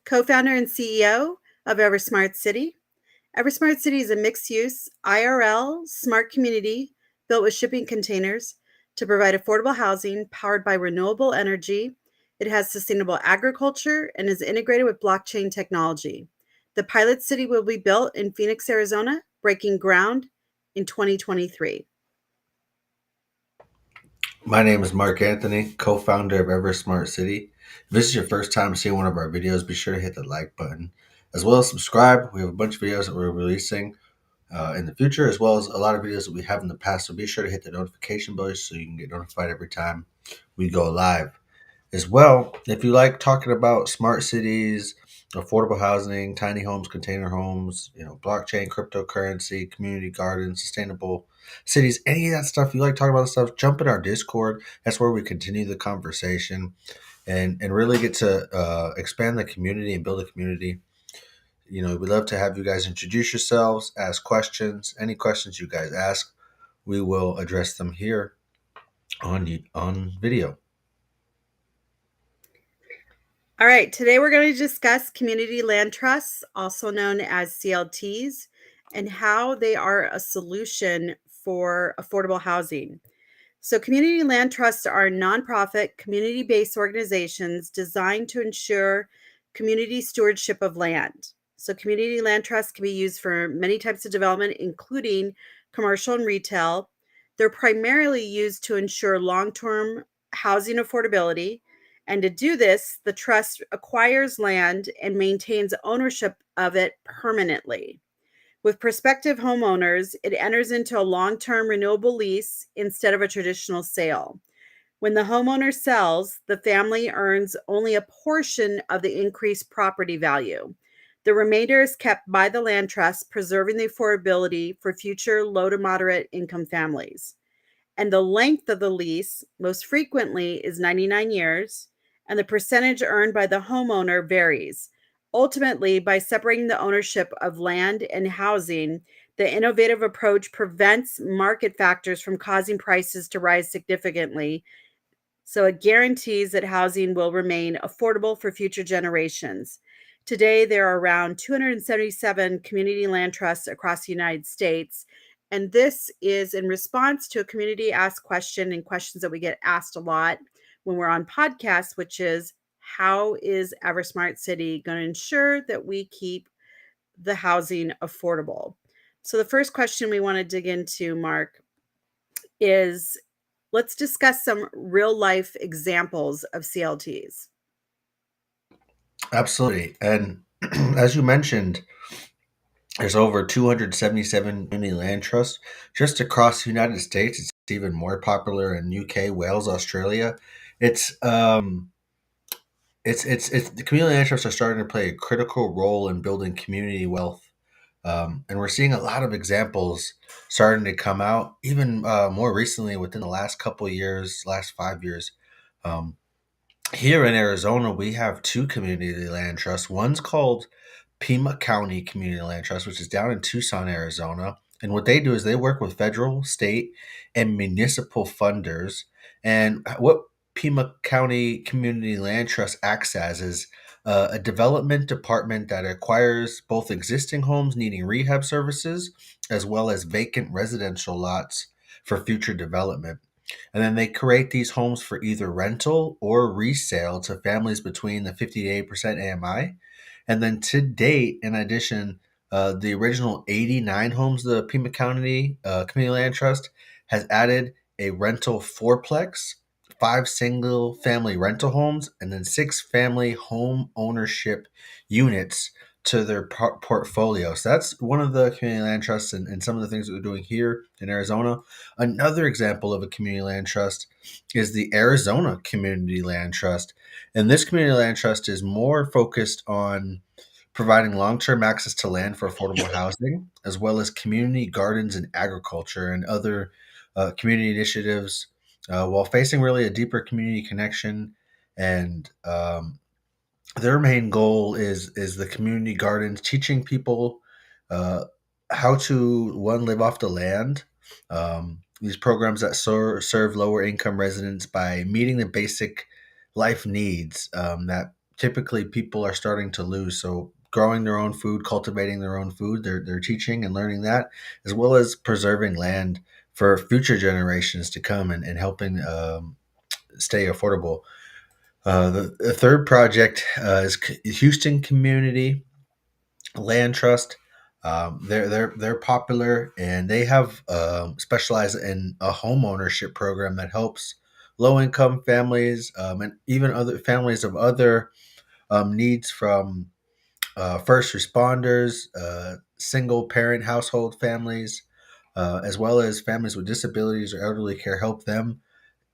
co-founder and CEO of EverSmart City. EverSmart City is a mixed-use IRL smart community built with shipping containers to provide affordable housing powered by renewable energy. It has sustainable agriculture and is integrated with blockchain technology. The pilot city will be built in Phoenix, Arizona, breaking ground in 2023. My name is Mark Anthony, co-founder of EverSmart City. If this is your first time seeing one of our videos, be sure to hit the like button, as well as subscribe. We have a bunch of videos that we're releasing in the future, as well as a lot of videos that we have in the past. So be sure to hit the notification bell so you can get notified every time we go live. As well, if you like talking about smart cities, affordable housing, tiny homes, container homes, blockchain, cryptocurrency, community gardens, sustainable cities, any of that stuff, you like talking about that stuff, jump in our Discord. That's where we continue the conversation and really get to expand the community and build a community. We'd love to have you guys introduce yourselves, ask questions. Any questions you guys ask, we will address them here on video. All right, today we're going to discuss community land trusts, also known as CLTs, and how they are a solution for affordable housing. So, community land trusts are nonprofit, community based organizations designed to ensure community stewardship of land. So, community land trusts can be used for many types of development, including commercial and retail. They're primarily used to ensure long term housing affordability. And to do this, the trust acquires land and maintains ownership of it permanently. With prospective homeowners, it enters into a long term renewable lease instead of a traditional sale. When the homeowner sells, the family earns only a portion of the increased property value. The remainder is kept by the land trust, preserving the affordability for future low to moderate income families. And the length of the lease, most frequently, is 99 years, and the percentage earned by the homeowner varies. Ultimately, by separating the ownership of land and housing, the innovative approach prevents market factors from causing prices to rise significantly. So it guarantees that housing will remain affordable for future generations. Today, there are around 277 community land trusts across the United States. And this is in response to a community asked question and questions that we get asked a lot when we're on podcasts, which is, how is EverSmart City going to ensure that we keep the housing affordable? So the first question we want to dig into, Mark, is let's discuss some real life examples of CLTs. Absolutely. And as you mentioned, there's over 277 community land trusts just across the United States. It's even more popular in UK, Wales, Australia. It's it's the community land trusts are starting to play a critical role in building community wealth, and we're seeing a lot of examples starting to come out. Even more recently, within the last couple of years, last 5 years. Um, Here in Arizona, we have two community land trusts. One's called Pima County Community Land Trust, which is down in Tucson, Arizona. And what they do is they work with federal, state, and municipal funders. And what Pima County Community Land Trust acts as is a development department that acquires both existing homes needing rehab services as well as vacant residential lots for future development. And then they create these homes for either rental or resale to families between the 50 to 80% AMI. And then to date, in addition, the original 89 homes the Pima County Community Land Trust has added a rental fourplex, 5 single-family rental homes, and then 6 family home ownership units to their portfolio. So that's one of the community land trusts and some of the things that we're doing here in Arizona. Another example of a community land trust is the Arizona Community Land Trust. And this community land trust is more focused on providing long-term access to land for affordable housing, as well as community gardens and agriculture and other community initiatives, while facing really a deeper community connection. And their main goal is the community gardens, teaching people uh, how to one live off the land. These programs that serve lower income residents by meeting the basic life needs that typically people are starting to lose. So growing their own food, cultivating their own food, they're teaching and learning that, as well as preserving land for future generations to come, and helping stay affordable. The third project is Houston Community Land Trust. They're popular, and they have specialized in a home ownership program that helps low income families, and even other families of other needs, from first responders, single parent household families, as well as families with disabilities or elderly care. Help them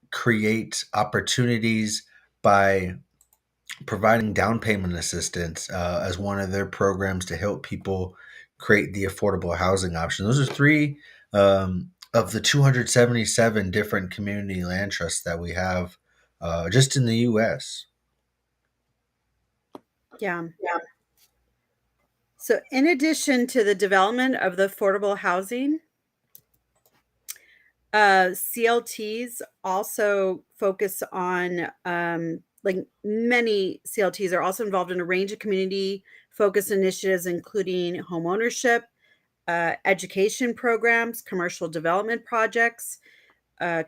create opportunities by providing down payment assistance as one of their programs to help people create the affordable housing option. Those are three of the 277 different community land trusts that we have just in the US. Yeah. So, in addition to the development of the affordable housing, CLTs also focus on, like many CLTs are also involved in a range of community focused initiatives, including home ownership, education programs, commercial development projects,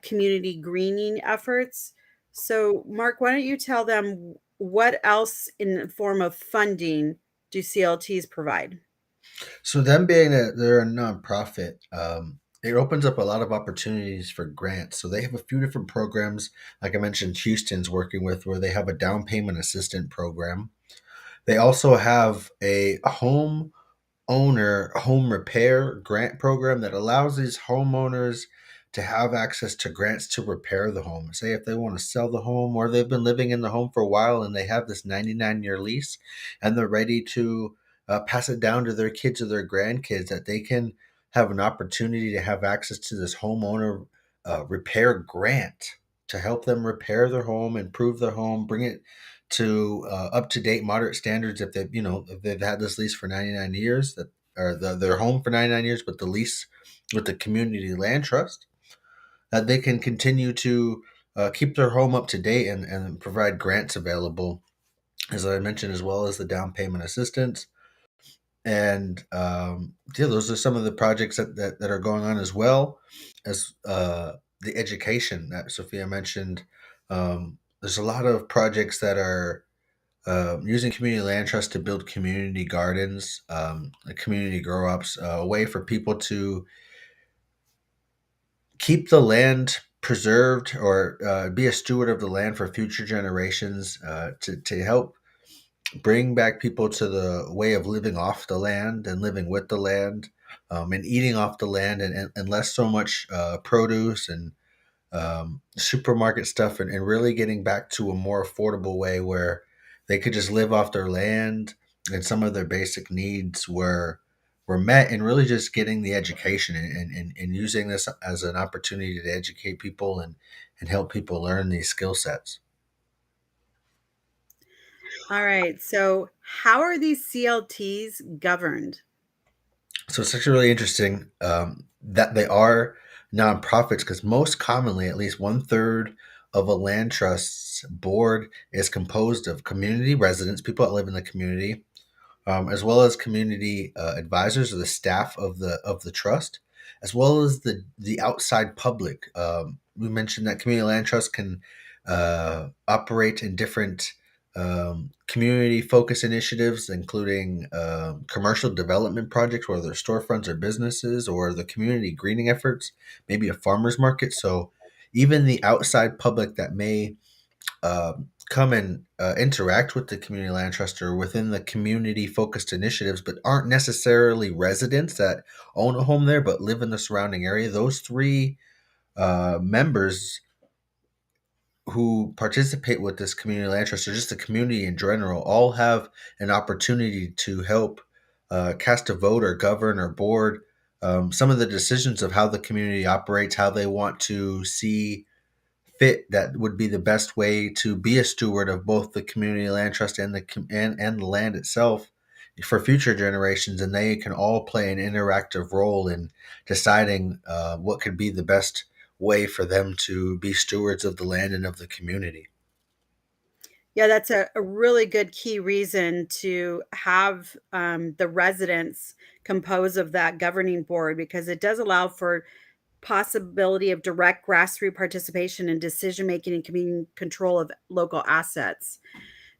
community greening efforts. So, Mark, why don't you tell them what else in the form of funding do CLTs provide? So them being that they're a nonprofit, it opens up a lot of opportunities for grants. So they have a few different programs, like I mentioned, Houston's working with, where they have a down payment assistant program. They also have a owner home repair grant program that allows these homeowners to have access to grants to repair the home. Say if they want to sell the home, or they've been living in the home for a while and they have this 99-year lease and they're ready to pass it down to their kids or their grandkids, that they can have an opportunity to have access to this homeowner repair grant to help them repair their home, improve their home, bring it to up to date, moderate standards. If they've if they've had this lease for 99 years, that or their home for 99 years, but the lease with the community land trust, that they can continue to keep their home up to date, and provide grants available, as I mentioned, as well as the down payment assistance. And yeah, those are some of the projects that are going on, as well as the education that Sophia mentioned. There's a lot of projects that are using community land trust to build community gardens, like community grow ups, a way for people to keep the land preserved, or be a steward of the land for future generations, to help bring back people to the way of living off the land and living with the land, and eating off the land, and less so much produce and supermarket stuff, and really getting back to a more affordable way where they could just live off their land, and some of their basic needs were met, and really just getting the education, and using this as an opportunity to educate people, and help people learn these skill sets. All right. So, how are these CLTs governed? So it's actually really interesting that they are nonprofits, because most commonly, at least one third of a land trust's board is composed of community residents, people that live in the community, as well as community advisors, or the staff of the trust, as well as the outside public. We mentioned that community land trust can operate in different community focus initiatives, including commercial development projects, whether they're storefronts or businesses, or the community greening efforts, maybe a farmers market. So even the outside public that may come and interact with the community land trust, or within the community focused initiatives, but aren't necessarily residents that own a home there, but live in the surrounding area. Those three members who participate with this community land trust, or just the community in general, all have an opportunity to help cast a vote, or govern, or board some of the decisions of how the community operates, how they want to see fit, that would be the best way to be a steward of both the community land trust and and the land itself for future generations. And they can all play an interactive role in deciding what could be the best way for them to be stewards of the land and of the community. Yeah, that's a really good key reason to have the residents compose of that governing board, because it does allow for possibility of direct grassroots participation in decision making and community control of local assets.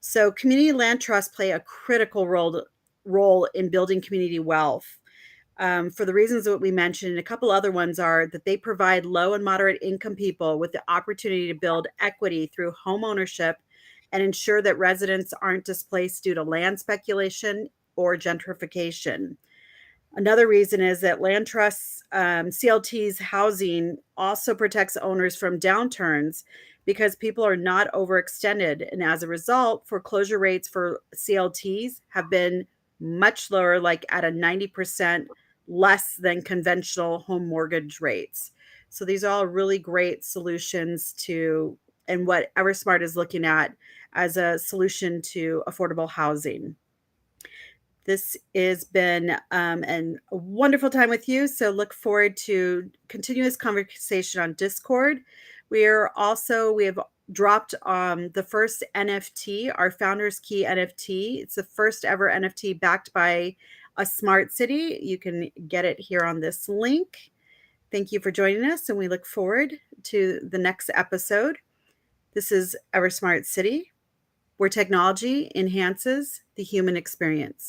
So community land trusts play a critical role in building community wealth. For the reasons that we mentioned, a couple other ones are that they provide low and moderate income people with the opportunity to build equity through home ownership and ensure that residents aren't displaced due to land speculation or gentrification. Another reason is that land trusts, CLT's housing also protects owners from downturns because people are not overextended. And as a result, foreclosure rates for CLTs have been much lower, like at a 90% less than conventional home mortgage rates. So these are all really great solutions to, and what EverSmart is looking at as a solution to affordable housing. This has been a wonderful time with you. So look forward to continuous conversation on Discord. We have dropped the first NFT, our Founders Key NFT. It's the first ever NFT backed by a smart city. You can get it here on this link. Thank you for joining us, and we look forward to the next episode. This is EverSmart City, where technology enhances the human experience.